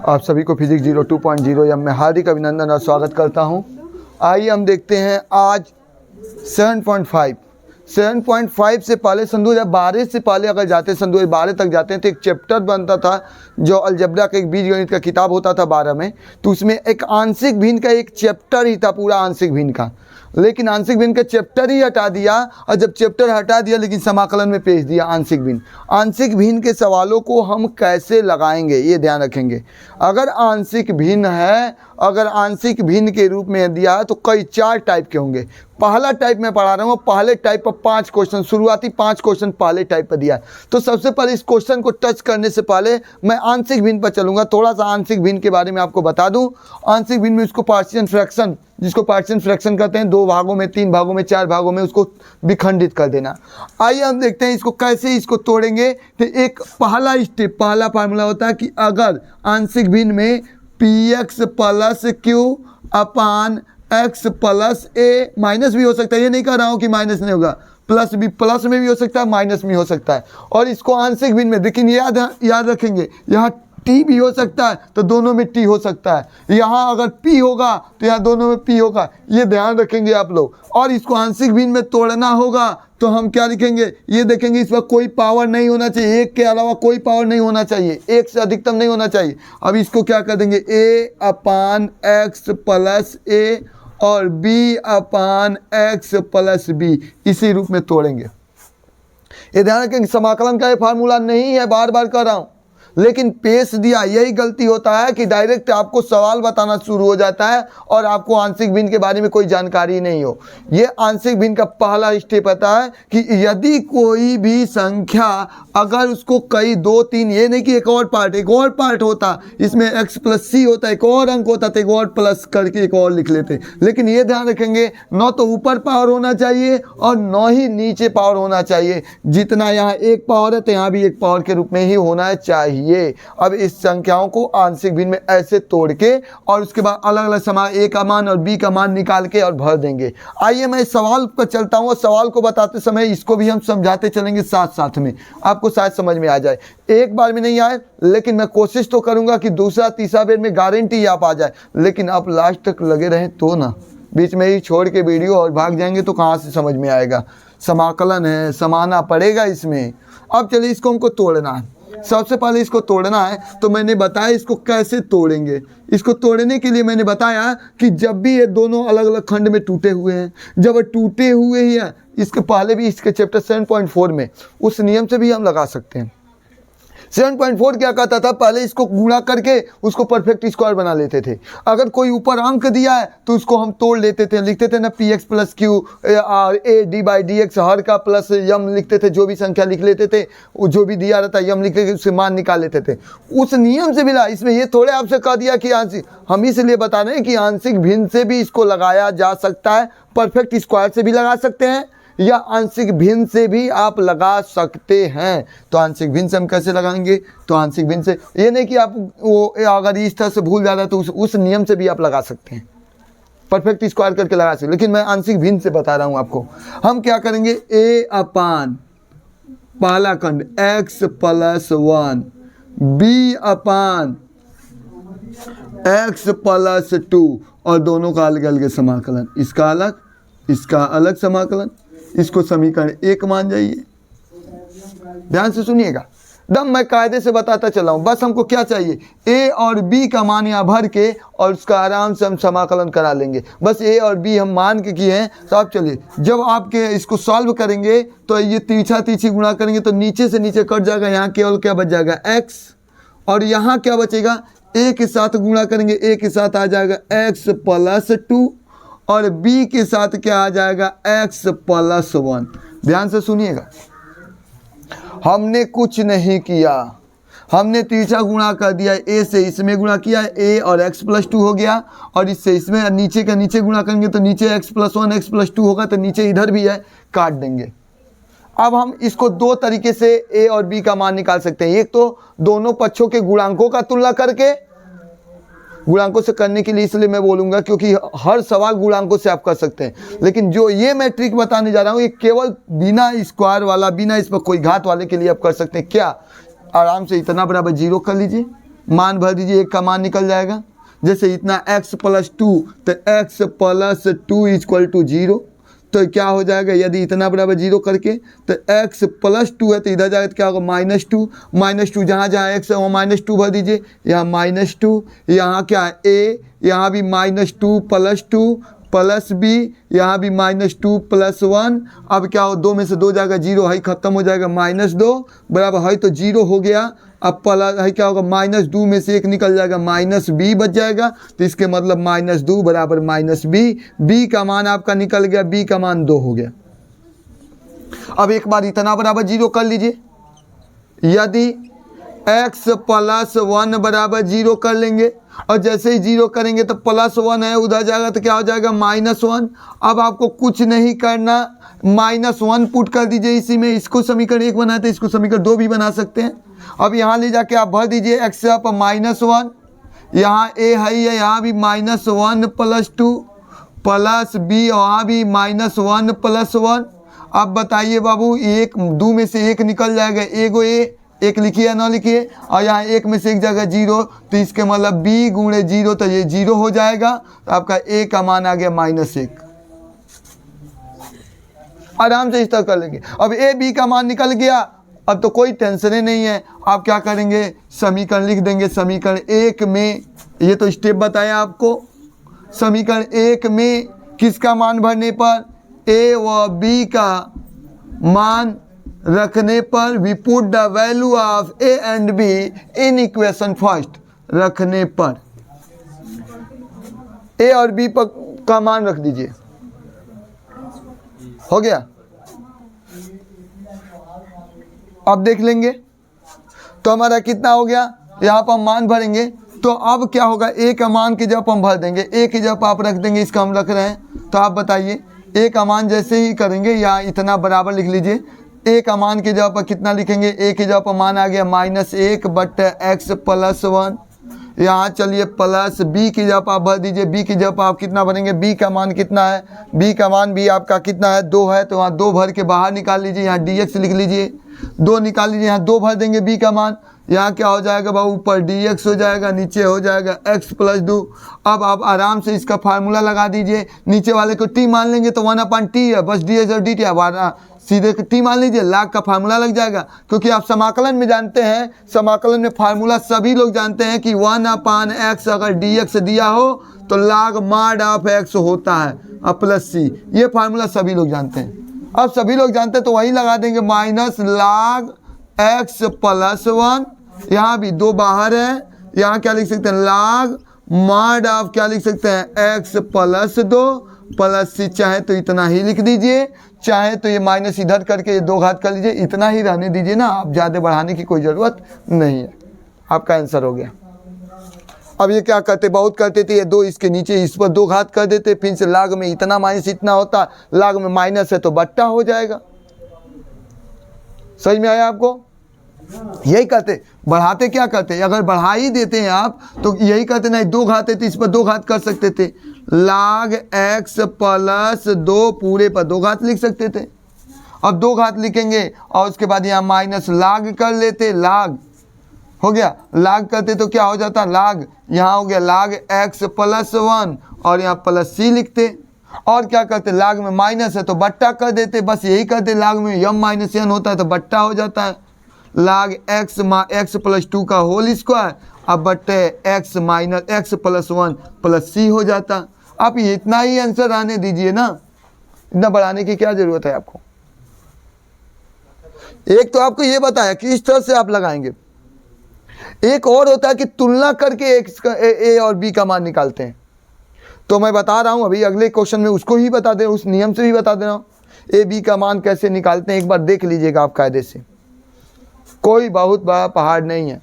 आप सभी को फिजिक्स 02.0 में हार्दिक अभिनंदन और स्वागत करता हूं। आइए हम देखते हैं आज 7.5 से पहले सन 2012 से पहले अगर जाते सन 2012 तक जाते हैं तो एक चैप्टर बनता था जो अलजेब्रा का एक बीजगणित का किताब होता था 12 में, तो उसमें एक आंशिक भिन्न का एक चैप्टर ही था पूरा आंशिक भिन्न का। लेकिन आंशिक भिन्न का चैप्टर ही हटा दिया, और जब चैप्टर हटा दिया लेकिन समाकलन में पेश दिया आंशिक भिन्न। आंशिक भिन्न के सवालों को हम कैसे लगाएंगे ये ध्यान रखेंगे। अगर आंशिक भिन्न है, अगर आंशिक भिन्न के रूप में दिया है तो कई 4 टाइप के होंगे। पहला टाइप मैं पढ़ा रहा हूँ, पहले टाइप पर 5 क्वेश्चन, शुरुआती 5 क्वेश्चन पहले टाइप पर दिया है। तो सबसे पहले इस क्वेश्चन को टच करने से पहले मैं आंशिक भिन्न पर चलूंगा। थोड़ा सा आंशिक भिन्न के बारे में आपको बता दूं। आंशिक भिन्न में इसको पार्शियल फ्रैक्शन, जिसको पार्शियल फ्रैक्शन कहते हैं, 2 भागों में, 3 भागों में, 4 भागों में उसको विखंडित कर देना। आइए हम देखते हैं इसको कैसे इसको तोड़ेंगे। तो एक पहला स्टेप, पहला फार्मूला होता है कि अगर आंशिक भिन्न में px plus Q upon x plus a, minus भी हो सकता है, ये नहीं कह रहा हूँ कि माइनस नहीं होगा, प्लस भी, प्लस में भी हो सकता है, माइनस में हो सकता है। और इसको आंशिक भिन्न में, लेकिन याद रखेंगे यहाँ t भी हो सकता है तो दोनों में t हो सकता है, यहाँ अगर p होगा तो यहाँ दोनों में p होगा, ये ध्यान रखेंगे आप लोग। और इसको आंशिक भिन्न में तोड़ना होगा तो हम क्या लिखेंगे, ये देखेंगे इस पर कोई पावर नहीं होना चाहिए, एक के अलावा कोई पावर नहीं होना चाहिए, एक से अधिकतम नहीं होना चाहिए। अब इसको क्या कर देंगे, a upon x plus a और b अपान x प्लस b, इसी रूप में तोड़ेंगे। ये ध्यान रखेंगे समाकलन का ये फार्मूला नहीं है, बार बार कह रहा हूँ, लेकिन पेश दिया। यही गलती होता है कि डायरेक्ट आपको सवाल बताना शुरू हो जाता है और आपको आंशिक भिन्न के बारे में कोई जानकारी नहीं हो। ये आंशिक भिन्न का पहला स्टेप होता है कि यदि कोई भी संख्या अगर उसको कई 2, 3, ये नहीं कि एक और पार्ट होता, इसमें x प्लस c होता, एक और अंक होता तो एक और प्लस करके एक और लिख लेते। लेकिन ये ध्यान रखेंगे न तो ऊपर पावर होना चाहिए और न ही नीचे पावर होना चाहिए। जितना यहाँ एक पावर है तो यहाँ भी एक पावर के रूप में ही होना चाहिए। अब इस संख्याओं को आंशिक भिन्न में ऐसे तोड़ के और उसके बाद अलग अलग समान a का मान और b का मान निकाल के और भर देंगे। आइए मैं सवाल पर चलता हूँ और सवाल को बताते समय इसको भी हम समझाते चलेंगे साथ साथ में, आपको शायद समझ में आ जाए। एक बार में नहीं आए लेकिन मैं कोशिश तो करूंगा कि दूसरा तीसरा बेर में गारंटी आप आ जाए, लेकिन आप लास्ट तक लगे रहें तो ना, बीच में ही छोड़ के वीडियो और भाग जाएंगे तो कहाँ से समझ में आएगा। समाकलन है, समाना पड़ेगा इसमें। अब चलिए इसको हमको तोड़ना है। सबसे पहले इसको तोड़ना है तो मैंने बताया इसको कैसे तोड़ेंगे। इसको तोड़ने के लिए मैंने बताया कि जब भी ये दोनों अलग अलग खंड में टूटे हुए हैं, जब टूटे हुए ही हैं, इसके पहले भी इसके चैप्टर 7.4 में उस नियम से भी हम लगा सकते हैं। 7.4 क्या कहता था, पहले इसको गुणा करके उसको परफेक्ट स्क्वायर बना लेते थे। अगर कोई ऊपर अंक दिया है तो उसको हम तोड़ लेते थे, लिखते थे ना px प्लस क्यू और a d by D X, हर का प्लस यम लिखते थे, जो भी संख्या लिख लेते थे, जो भी दिया रहता यम लिख के उससे मान निकाल लेते थे। उस नियम से मिला। इसमें ये थोड़े आपसे कह दिया कि आंशिक, हम इसलिए बता रहे हैं कि आंशिक भिन्न से भी इसको लगाया जा सकता है, परफेक्ट स्क्वायर से भी लगा सकते हैं या आंशिक भिन्न से भी आप लगा सकते हैं। तो आंशिक भिन्न से हम कैसे लगाएंगे, तो आंशिक भिन्न से ये नहीं कि आप वो अगर इस तरह से भूल जाता है तो उस नियम से भी आप लगा सकते हैं, परफेक्ट स्क्वायर करके लगा सकते हैं। लेकिन मैं आंशिक भिन्न से बता रहा हूं आपको। हम क्या करेंगे, a अपान पहला खंड x प्लस 1, b अपान x प्लस 2 और दोनों का अलग अलग समाकलन, इसका अलग इसका अलग समाकलन, इसको समीकरण 1 मान जाइए। ध्यान से सुनिएगा, दम मैं कायदे से बताता चला हूँ। बस हमको क्या चाहिए, a और b का मान यहाँ भर के और उसका आराम से हम समाकलन करा लेंगे। बस a और b हम मान के किए हैं। तो आप चलिए, जब आपके इसको सॉल्व करेंगे तो ये तीछा तीछी गुणा करेंगे तो नीचे से नीचे कट जाएगा, यहाँ केवल क्या बच जाएगा x, और यहाँ क्या बचेगा, a के साथ गुणा करेंगे, a के साथ आ जाएगा x प्लस 2 और b के साथ क्या आ जाएगा, x प्लस 1। ध्यान से सुनिएगा, हमने कुछ नहीं किया, हमने तीसरा गुणा कर दिया, a से इसमें गुणा किया, a और x प्लस 2 हो गया, और इससे इसमें नीचे का नीचे गुणा करेंगे तो नीचे x प्लस 1 x प्लस 2 होगा, तो नीचे इधर भी है, काट देंगे। अब हम इसको 2 तरीके से a और b का मान निकाल सकते हैं। एक तो दोनों पक्षों के गुणांकों का तुलना करके, गुणांकों से करने के लिए इसलिए मैं बोलूंगा क्योंकि हर सवाल गुणांकों से आप कर सकते हैं, लेकिन जो ये मैं ट्रिक बताने जा रहा हूँ ये केवल बिना स्क्वायर वाला, बिना इस पर कोई घात वाले के लिए आप कर सकते हैं। क्या, आराम से इतना बराबर 0 कर लीजिए, मान भर दीजिए, एक का मान निकल जाएगा। जैसे इतना x प्लस 2 तो x प्लस 2 इक्वल टू 0, तो क्या हो जाएगा, यदि इतना बराबर 0 करके तो x प्लस 2 है तो इधर जाएगा तो क्या होगा -2, -2 जहाँ जहाँ x है वहाँ -2 भर दीजिए, यहाँ -2, यहाँ क्या है a, यहाँ भी -2 प्लस 2 प्लस b, यहाँ भी -2 प्लस 1। अब क्या हो, 2 में से 2 जाएगा 0, है खत्म हो जाएगा, -2 बराबर है तो 0 हो गया। अब प्लस है क्या होगा, -2 में से 1 निकल जाएगा, -b बच जाएगा, तो इसके मतलब -2 बराबर -b। b का मान आपका निकल गया, b का मान 2 हो गया। अब एक बार इतना बराबर 0 कर लीजिए, यदि x प्लस 1 बराबर 0 कर लेंगे, और जैसे ही 0 करेंगे तो +1 है उधर जाएगा तो क्या हो जाएगा -1। अब आपको कुछ नहीं करना, -1 पुट कर दीजिए इसी में, इसको समीकरण 1 बनाते हैं, इसको समीकरण 2 भी बना सकते हैं। अब यहाँ ले जाके आप भर दीजिए x पर -1, यहाँ a है, यहाँ भी -1 प्लस 2 प्लस b, वहाँ भी -1 प्लस 1। अब बताइए बाबू, 1 2 में से 1 निकल जाएगा, एगो a, 1 लिखिए या ना लिखिए, और यहाँ 1 में से 1 जगह 0, तो इसके मतलब b गुणे 0, तो ये 0 हो जाएगा, तो आपका a का मान आ गया -1। आराम से इस तरह कर लेंगे। अब a b का मान निकल गया, अब तो कोई टेंशन ही नहीं है। आप क्या करेंगे, समीकरण लिख देंगे। समीकरण 1 में, ये तो स्टेप बताया आपको, समीकरण 1 में किसका मान भरने पर, a व b का मान रखने पर, we put the value of a and b in equation first, रखने पर a और b पर का मान रख दीजिए, हो गया। अब देख लेंगे तो हमारा कितना हो गया, यहाँ पर हम मान भरेंगे, तो अब क्या होगा, a का मान की जब हम भर देंगे, a की जब आप रख देंगे, इसका हम रख रहे हैं, तो आप बताइए a का मान जैसे ही करेंगे, या इतना बराबर लिख लीजिए, a का मान की जगह पर कितना लिखेंगे, a की जगह पर मान आ गया -1 बट x प्लस 1। यहाँ चलिए प्लस b की जगह पर आप भर दीजिए, b की जगह पर आप कितना भरेंगे, b का मान कितना है, b का मान भी आपका कितना है, 2 है, तो वहाँ 2 भर के बाहर निकाल लीजिए, यहाँ dx लिख लीजिए, 2 निकाल लीजिए, यहाँ 2 भर देंगे b का मान, यहाँ क्या हो जाएगा बाबू, ऊपर dx हो जाएगा, नीचे हो जाएगा x प्लस 2। अब आप आराम से इसका फार्मूला लगा दीजिए, नीचे वाले को t मान लेंगे तो 1/t है, बस dx और dt है, सीधे t मान लीजिए, लाग का फार्मूला लग जाएगा। क्योंकि आप समाकलन में जानते हैं, समाकलन में फार्मूला सभी लोग जानते हैं कि 1/x अगर dx दिया हो तो लाग mod ऑफ x होता है, और प्लस c, ये फार्मूला सभी लोग जानते हैं। अब सभी लोग जानते हैं तो वही लगा देंगे, माइनस लाग x प्लस 1, यहाँ भी 2 बाहर है, यहाँ क्या लिख सकते हैं, लाग mod ऑफ क्या लिख सकते हैं, x प्लस 2 प्लस c, चाहे तो इतना ही लिख दीजिए, चाहे तो ये माइनस इधर करके ये 2 घात कर लीजिए, इतना ही रहने दीजिए ना, आप ज़्यादा बढ़ाने की कोई ज़रूरत नहीं है। आपका आंसर हो गया। अब ये क्या करते, बहुत करते थे, ये 2 इसके नीचे इस पर 2 घात कर देते, फिर से लाग में इतना माइनस इतना होता, लाग में माइनस है तो बट्टा हो जाएगा। समझ में आया आपको? यही करते, बढ़ाते क्या करते, अगर बढ़ा ही देते हैं आप तो यही करते, नहीं 2 घात है तो इस पर 2 घात कर सकते थे, लाग x प्लस 2 पूरे पर 2 घात लिख सकते थे। अब 2 घात लिखेंगे और उसके बाद यहाँ माइनस लाग कर लेते, लाग हो गया, लाग करते तो क्या हो जाता, लाग यहाँ हो गया लाग x प्लस 1 और यहाँ प्लस c लिखते, और क्या करते, लाग में माइनस है तो बट्टा कर देते, बस यही करते, लाग में यम माइनस एन होता है तो बट्टा हो जाता है, लाग x प्लस 2 का होल स्क्वायर, अब बट्टे x minus x plus 1 plus c हो जाता। आप इतना ही आंसर आने दीजिए ना, इतना बढ़ाने की क्या जरूरत है आपको। एक तो आपको ये बताया कि इस तरह से आप लगाएंगे, एक और होता है कि तुलना करके a और b का मान निकालते हैं। तो मैं बता रहा हूं, अभी अगले क्वेश्चन में उसको ही बता दे, उस नियम से भी बता दे रहा हूं, a b का मान कैसे निकालते हैं, एक बार देख लीजिएगा आप कायदे से, कोई बहुत बड़ा पहाड़ नहीं है।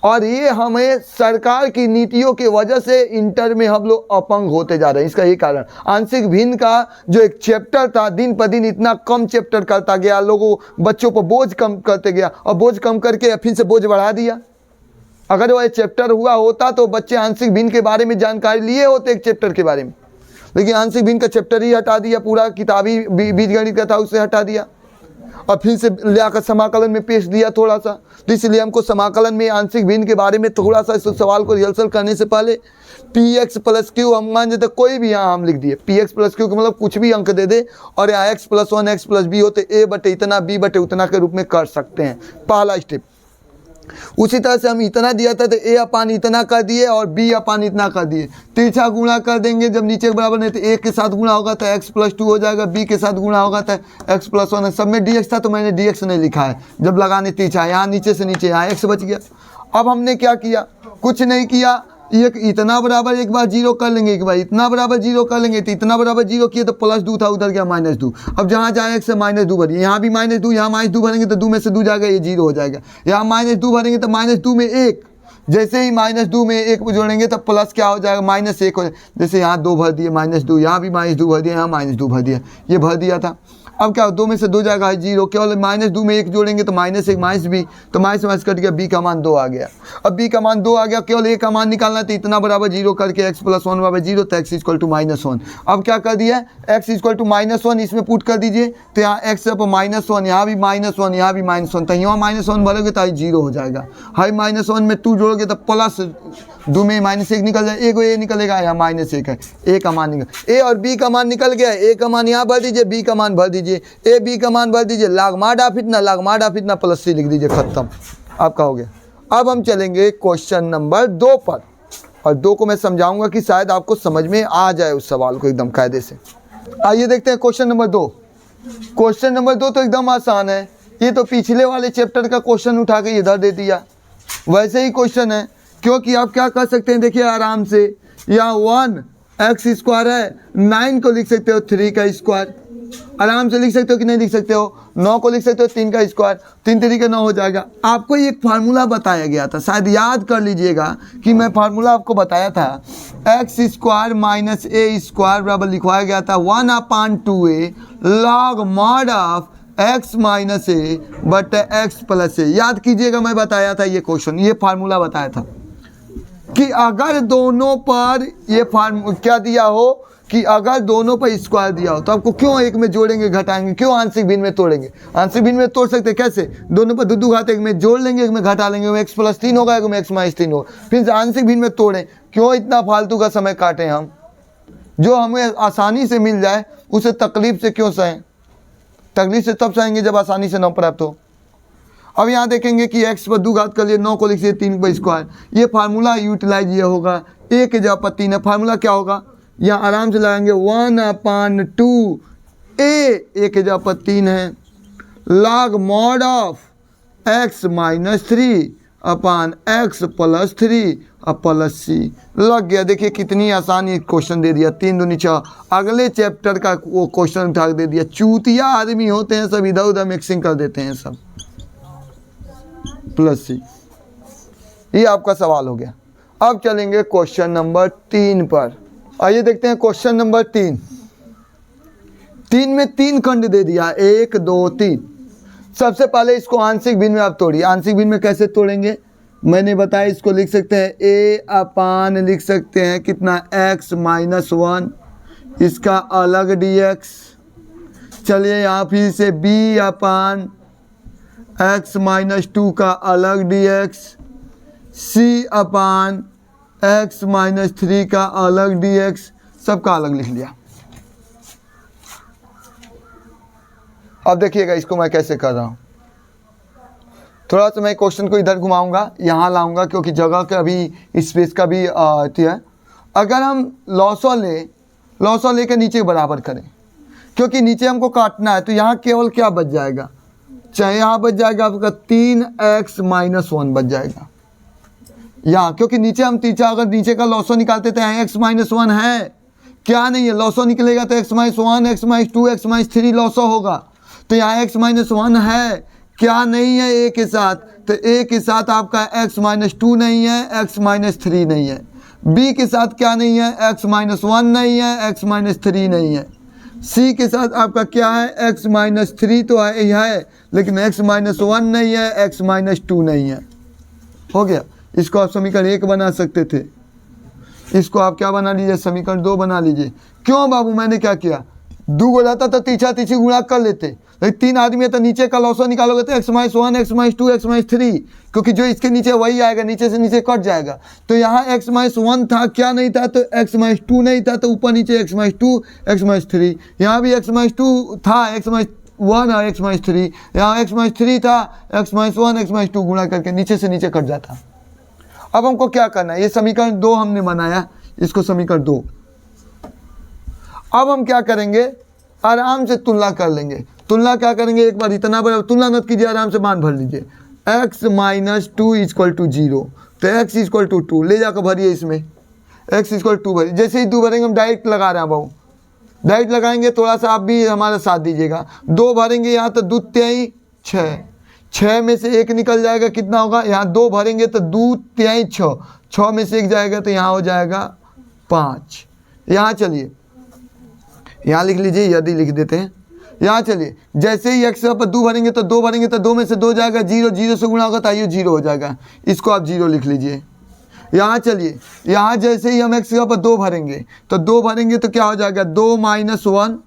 और ये हमें सरकार की नीतियों की वजह से इंटर में हम लोग अपंग होते जा रहे हैं। इसका ये कारण, आंशिक भिन्न का जो एक चैप्टर था दिन पर दिन इतना कम चैप्टर करता गया, लोगों बच्चों पर बोझ कम करते गया, और बोझ कम करके फिर से बोझ बढ़ा दिया। अगर वह चैप्टर हुआ होता तो बच्चे आंशिक भिन्न के बारे में जानकारी लिए होते एक चैप्टर के बारे में, लेकिन आंशिक भिन्न का चैप्टर ही हटा दिया, पूरा किताबी बीजगणित का था उसे हटा दिया। और फिर से लाकर समाकलन में पेश दिया थोड़ा सा। तो इसलिए हमको समाकलन में आंशिक भिन्न के बारे में थोड़ा सा इस सवाल को रिहर्सल करने से पहले पी एक्स प्लस क्यू हम मान लेते कोई भी यहाँ हम लिख दिए पी एक्स प्लस क्यू मतलब कुछ भी अंक दे दे और यहाँ x plus one x plus b होते ए बटे इतना बी बटे उतना के रूप में कर सकते हैं, पहला स्टेप। उसी तरह से हम इतना दिया था तो ए अपान इतना कर दिए और बी अपान इतना कर दिए, तिरछा गुणा कर देंगे जब नीचे के बराबर नहीं तो ए के साथ गुणा होगा तो एक्स प्लस टू हो जाएगा, बी के साथ गुणा होगा तो एक्स प्लस वन। सब में डी एक्स था तो मैंने डी एक्स नहीं लिखा है जब लगाने तिरछा, यहाँ नीचे से नीचे यहाँ एक्स बच गया। अब हमने क्या किया, कुछ नहीं किया, एक इतना बराबर एक बार जीरो कर लेंगे, एक बार इतना बराबर जीरो कर लेंगे, तो इतना बराबर जीरो किए तो प्लस 2 था उधर गया -2। अब जहाँ जहाँ एक से -2 भरिए, यहाँ भी -2, यहाँ -2 भरेंगे तो 2 में से 2 जाएगा, ये जीरो हो जाएगा। यहाँ -2 भरेंगे तो -2 में 1, जैसे ही -2 में 1 जोड़ेंगे तो प्लस क्या हो जाएगा -1 हो जाएगा। जैसे यहाँ 2 भर दिए -2, यहाँ भी -2 भर दिया, यहाँ -2 भर दिया, ये भर दिया था। अब क्या 2 में से 2 जाएगा है जीरो, केवल -2 में 1 जोड़ेंगे तो -1 -b, तो माइनस कट गया, b का मान 2 आ गया। अब b का मान 2 आ गया, केवल a का मान निकालना तो इतना बराबर जीरो करके x प्लस 1 बराबर जीरो, तो x इक्वल टू -1। अब क्या कर दिया x इक्वल टू -1 इसमें पुट कर दीजिए, तो यहाँ x पर -1, यहाँ भी -1, यहाँ भी -1, तो यहाँ -1 भरोगे तो जीरो हो जाएगा। हाई -1 में 2 जोड़ोगे तो प्लस 2 में -1 निकल जाए, एक ये निकलेगा, यहाँ -1 है, a का मान निकल, a और b का मान निकल गया, a का मान यहाँ भर दीजिए, b का मान भर दीजिए, ए बी का मान भर दीजिए, लाग मार डाफ इतना प्लस सी लिख दीजिए, खत्म आपका हो गया। अब हम चलेंगे क्वेश्चन नंबर 2 पर, और 2 को मैं समझाऊंगा कि शायद आपको समझ में आ जाए उस सवाल को एकदम कायदे से। आइए देखते हैं क्वेश्चन नंबर 2। क्वेश्चन नंबर 2 तो एकदम आसान है, ये तो पिछले वाले चैप्टर का क्वेश्चन उठा के इधर दे दिया, वैसे ही क्वेश्चन है। क्योंकि आप क्या कर सकते हैं, देखिए आराम से, यहाँ 1x² है, 9 को लिख सकते हो 3 का स्क्वायर, आराम से लिख सकते हो कि नहीं लिख सकते हो, 9 को लिख सकते हो 3 का स्क्वायर, 3 3 का 9 हो जाएगा। आपको एक फार्मूला बताया गया था, शायद याद कर लीजिएगा कि मैं फार्मूला आपको बताया था, x² - a² बराबर लिखवाया गया था 1/2a log mod of x - a बटे x प्लस a। याद कीजिएगा, मैं बताया था ये क्वेश्चन, ये फार्मूला बताया था कि अगर दोनों पर ये क्या दिया हो कि अगर दोनों पर स्क्वायर दिया हो तो आपको क्यों एक में जोड़ेंगे घटाएंगे, क्यों आंशिक भिन्न में तोड़ेंगे। आंशिक भिन्न में तोड़ सकते हैं कैसे, दोनों पर दो घात, एक में जोड़ लेंगे, एक में घटा लेंगे, में x + 3 होगा, एक में x - 3 होगा, फिर आंशिक भिन्न में तोड़ें। क्यों इतना फालतू का समय काटें हम, जो हमें आसानी से मिल जाए उसे तकलीफ से क्यों सहें। तकलीफ से तब सहेंगे जब आसानी से न प्राप्त हो। अब यहाँ देखेंगे कि x पर 2 घात कर लिए, 9 को लिख लिए 3 पर स्क्वायर, ये फार्मूला यूटिलाइज ये होगा, a के जगह पर 3 है, फार्मूला क्या होगा, यहाँ आराम से लगाएंगे 1/2 a के जगह पर 3 है, log mod of x - 3 upon x + 3 plus c। लग गया। देखिए कितनी आसानी क्वेश्चन दे दिया, 3 दूनी 6, अगले चैप्टर का वो क्वेश्चन उठा दे दिया। चूतिया आदमी होते हैं सब, इधर उधर मिक्सिंग कर देते हैं सब, प्लस सी। ये आपका सवाल हो गया। अब चलेंगे क्वेश्चन नंबर 3 पर। आइए देखते हैं क्वेश्चन नंबर 3। 3 में 3 खंड दे दिया, 1 2 3। सबसे पहले इसको आंशिक भिन्न में आप तोड़िए। आंशिक भिन्न में कैसे तोड़ेंगे मैंने बताया, इसको लिख सकते हैं a/, लिख सकते हैं कितना x - 1, इसका अलग dx। चलिए यहाँ फिर से b/, x - 2 का अलग dx, c/, x - 3 का अलग dx, सबका अलग लिख लिया। अब देखिएगा इसको मैं कैसे कर रहा हूँ। थोड़ा सा मैं क्वेश्चन को इधर घुमाऊंगा, यहाँ लाऊंगा, क्योंकि जगह का भी स्पेस का भी है। अगर हम लॉसो लेकर नीचे बराबर करें, क्योंकि नीचे हमको काटना है, तो यहाँ केवल क्या बच जाएगा, चाहे यहाँ बच जाएगा आपका 3x - 1 बच जाएगा यहाँ, क्योंकि नीचे हम तीसरा अगर नीचे का लॉसो निकालते थे, x - 1 है, क्या नहीं है, लॉसो निकलेगा तो x - 1, x - 2, x - 3 लॉसो होगा, तो यहाँ x - 1 है, क्या नहीं है a के साथ, तो a के साथ आपका x - 2 नहीं है, x - 3 नहीं है, b के साथ क्या नहीं है, x - 1 नहीं है, x - 3 नहीं है, c के साथ आपका क्या है, x - 3 तो है लेकिन x - 1 नहीं है, x - 2 नहीं है। हो गया। इसको आप समीकरण 1 बना सकते थे, इसको आप क्या बना लीजिए, समीकरण 2 बना लीजिए। क्यों बाबू, मैंने क्या किया, 2 हो जाता तो तीछा तीछी गुणा कर लेते, लेकिन 3 आदमी है तो नीचे का लॉसो निकालोगे तो x-1, x-2, x-3, क्योंकि जो इसके नीचे वही आएगा, नीचे से नीचे कट जाएगा। तो यहाँ x-1 था, क्या नहीं था, तो x-2 नहीं था, तो ऊपर नीचे x-2, x-3, यहाँ भी x-2 था, x-1 और x-3, यहाँ x-3 था, x-1, x-2 गुणा करके नीचे से नीचे कट जाता। अब हमको क्या करना है, ये समीकरण 2 हमने बनाया, इसको समीकरण 2। अब हम क्या करेंगे, आराम से तुलना कर लेंगे। तुलना क्या करेंगे, एक बार इतना बड़ा तुलना मत कीजिए, आराम से मान भर लीजिए। x - 2 = 0, तो x = 2 ले जाकर भरिए इसमें, x = 2 भरिए। जैसे ही 2 भरेंगे हम डायरेक्ट लगा रहे हैं बाबू, डायरेक्ट लगाएंगे, थोड़ा सा आप भी हमारा साथ दीजिएगा। 2 भरेंगे यहाँ तो 2 तिहाई 6, 6 में से 1 निकल जाएगा, कितना होगा, यहाँ 2 भरेंगे तो 2 तिहाई 6, 6 में से 1 जाएगा तो यहाँ हो जाएगा 5। यहाँ चलिए, यहाँ लिख लीजिए, यदि लिख देते हैं, यहाँ चलिए, जैसे ही x पर 2 भरेंगे तो 2 भरेंगे तो 2 में से 2 जाएगा, 0, 0 से गुणा होगा तो आइए 0 हो जाएगा, इसको आप 0 लिख लीजिए। यहाँ चलिए, यहाँ जैसे ही हम x पर 2 भरेंगे तो 2 भरेंगे तो क्या हो जाएगा, 2 - 1,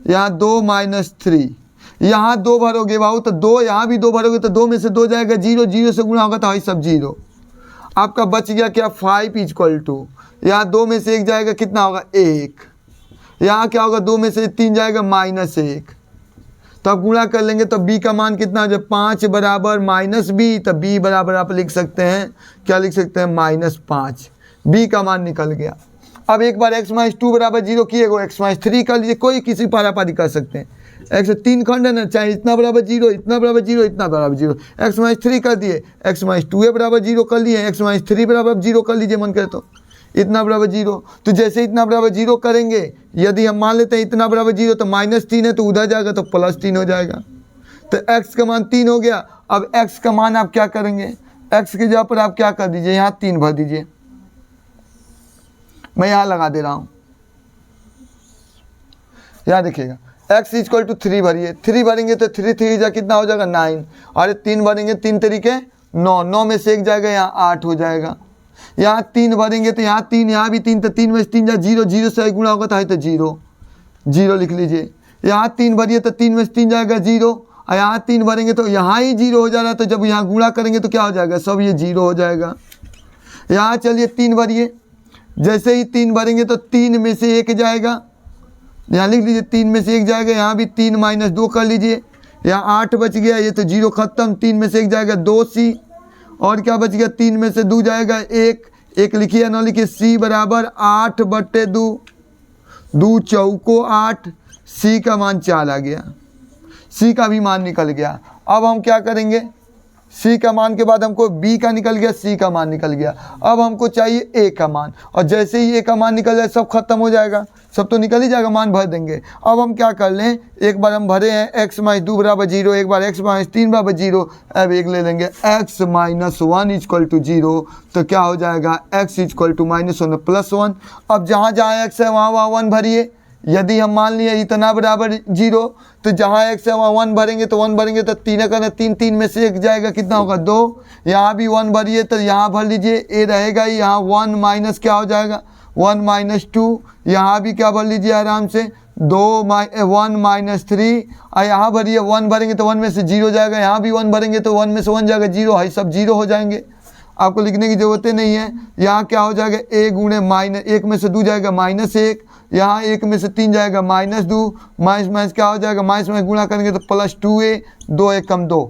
यहाँ 2 - 3, यहाँ 2 भरोगे बाबू तो 2, यहाँ भी 2 भरोगे तो 2 में से 2 जाएगा, 0, 0 से गुणा होगा तो वही सब 0। आपका बच गया क्या, 5 = यहाँ 2 में से 1 जाएगा, कितना होगा 1, यहाँ क्या होगा, 2 में से 3 जाएगा -1, तो आप गुणा कर लेंगे तो b का मान कितना हो जाए, 5 बराबर -b, तो b बराबर आप लिख सकते हैं, क्या लिख सकते हैं, -5, b का मान निकल गया। अब एक बार x - 2 = 0 किए गो, x - 3 कर लीजिए, कोई किसी पारापारी कर सकते हैं, x 3 खंड है ना, चाहे इतना बराबर 0, इतना बराबर 0, इतना बराबर 0, x - 3 कर दिए, x - 2 बराबर 0 कर लिए, x - 3 बराबर 0 कर लीजिए, मन करे तो इतना बराबर 0। तो जैसे इतना बराबर 0 करेंगे, यदि हम मान लेते हैं इतना बराबर 0 तो -3 है तो उधर जाएगा तो +3 हो जाएगा, तो x का मान 3 हो गया। अब x का मान आप क्या करेंगे, x की जगह पर आप क्या कर दीजिए, यहाँ 3 भर दीजिए, मैं यहाँ लगा दे रहा हूँ, यहाँ देखिएगा, x = 3 भरिए, 3 भरेंगे तो 3 3 जा कितना हो जाएगा 9, और 3 भरेंगे 3 तरीके 9, 9 में से 1 जाएगा, यहाँ 8 हो जाएगा। यहाँ 3 भरेंगे तो यहाँ 3, यहाँ भी 3, तो 3 में से 3 जा 0, 0 से गुणा होगा तो है तो 0, 0 लिख लीजिए। यहाँ 3 भरिए तो 3 में से 3 जाएगा 0, और यहाँ 3 भरेंगे तो यहाँ ही 0 हो जा रहा है, तो जब यहाँ गुणा करेंगे तो क्या हो जाएगा, सब ये 0 हो जाएगा। यहाँ चलिए 3 भरिए, जैसे ही 3 भरेंगे तो 3 में से 1 जाएगा, यहाँ लिख लीजिए 3 में से 1 जाएगा, यहाँ भी 3 - 2 कर लीजिए, यहाँ 8 बच गया, ये तो 0 खत्म, 3 में से 1 जाएगा 2c, और क्या बच गया, 3 में से 2 जाएगा 1 लिखिए या ना लिखिए, c बराबर 8/2, 2 चौको 8, c का मान 4 आ गया, c का भी मान निकल गया। अब हम क्या करेंगे, c का मान के बाद हमको b का निकल गया, c का मान निकल गया, अब हमको चाहिए a का मान, और जैसे ही a का मान निकल जाए सब खत्म हो जाएगा, सब तो निकल ही जाएगा, मान भर देंगे। अब हम क्या कर लें, एक बार हम भरे हैं x - 2 = 0, एक बार x - 3 = 0, अब एक ले लेंगे x - 1 = 0, तो क्या हो जाएगा, x = -1 + 1। अब जहाँ जहाँ x है वहाँ 1 भरिए, यदि हम मान लिए इतना बराबर 0, तो जहाँ x है वहाँ 1 भरेंगे तो 1 भरेंगे तो 3 का 3, 3 में से 1 जाएगा, कितना होगा 2, यहाँ भी 1 भरिए तो यहाँ भर लीजिए, a रहेगा ही, यहाँ 1 माइनस क्या हो जाएगा, 1 - 2, यहाँ भी क्या भर लीजिए आराम से, 1 - 3, और यहाँ भरिए 1 भरेंगे तो 1 में से 0 जाएगा, यहाँ भी 1 भरेंगे तो 1 में से 1 जाएगा 0, है सब 0 हो जाएंगे, आपको लिखने की ज़रूरत नहीं है। यहाँ क्या हो जाएगा, a गुणे -1 में से 2 जाएगा -1, यहाँ 1 में से 3 जाएगा -2, माइनस क्या हो जाएगा, माइनस में गुणा करेंगे तो +2a, 2 1 कम 2,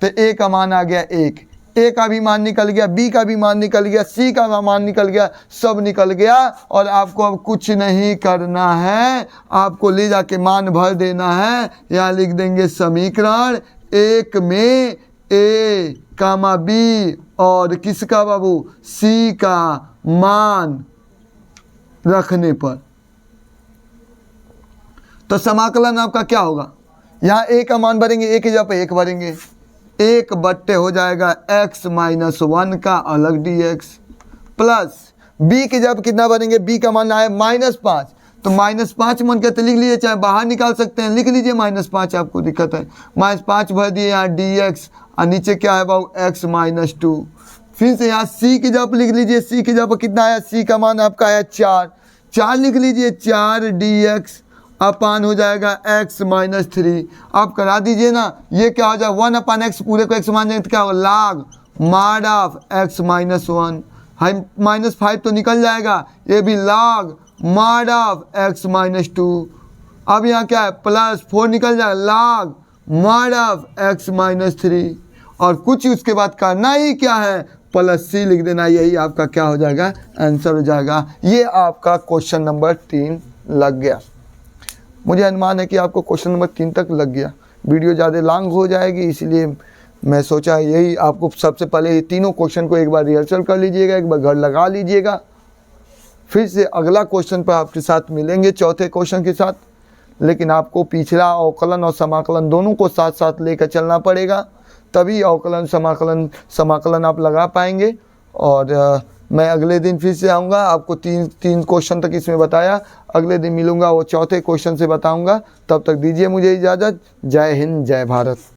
तो a का मान आ गया 1, a का भी मान निकल गया, b का भी मान निकल गया, c का मान निकल गया, सब निकल गया। और आपको अब कुछ नहीं करना है, आपको ले जाके मान भर देना है। यहाँ लिख देंगे समीकरण 1 में a, b और किसका बाबू, c का मान रखने पर, तो समाकलन आपका क्या होगा, यहाँ a का मान भरेंगे, a की जगह पे 1 भरेंगे, 1 बट्टे हो जाएगा x - 1 का अलग dx, प्लस b की जगह कितना भरेंगे, b का मान आया -5, तो -5 मन करते लिख लीजिए, चाहे बाहर निकाल सकते हैं, लिख लीजिए -5, आपको दिक्कत है, -5 भर दिए, यहाँ dx, और नीचे क्या है बाबू x - 2। फिर से यहाँ c की जगह लिख लीजिए, c की जगह कितना आया, c का मान आपका आया 4 लिख लीजिए, 4 dx, अपान हो जाएगा x माइनस 3। आप करा दीजिए ना, ये क्या हो जाएगा 1 अपान एक्स, पूरे को x मान जाएंगे तो क्या होगा लाग माड ऑफ x माइनस 1। हम -5 तो निकल जाएगा, ये भी लाग माड ऑफ x माइनस 2। अब यहाँ क्या है +4 निकल जाएगा लाग माड ऑफ x माइनस 3। और कुछ उसके बाद करना ही क्या है +c लिख देना, यही आपका क्या हो जाएगा आंसर हो जाएगा। ये आपका क्वेश्चन नंबर 3 लग गया। मुझे अनुमान है कि आपको क्वेश्चन नंबर 3 तक लग गया। वीडियो ज़्यादा लॉन्ग हो जाएगी, इसलिए मैं सोचा यही आपको सबसे पहले ये तीनों क्वेश्चन को एक बार रिहर्सल कर लीजिएगा, एक बार घर लगा लीजिएगा। फिर से अगला क्वेश्चन पर आपके साथ मिलेंगे चौथे क्वेश्चन के साथ, लेकिन आपको पिछला अवकलन और समाकलन दोनों को साथ साथ लेकर चलना पड़ेगा, तभी अवकलन समाकलन आप लगा पाएंगे। और मैं अगले दिन फिर से आऊँगा, आपको तीन क्वेश्चन तक इसमें बताया, अगले दिन मिलूँगा वो चौथे क्वेश्चन से बताऊँगा। तब तक दीजिए मुझे इजाज़त। जय हिंद, जय भारत।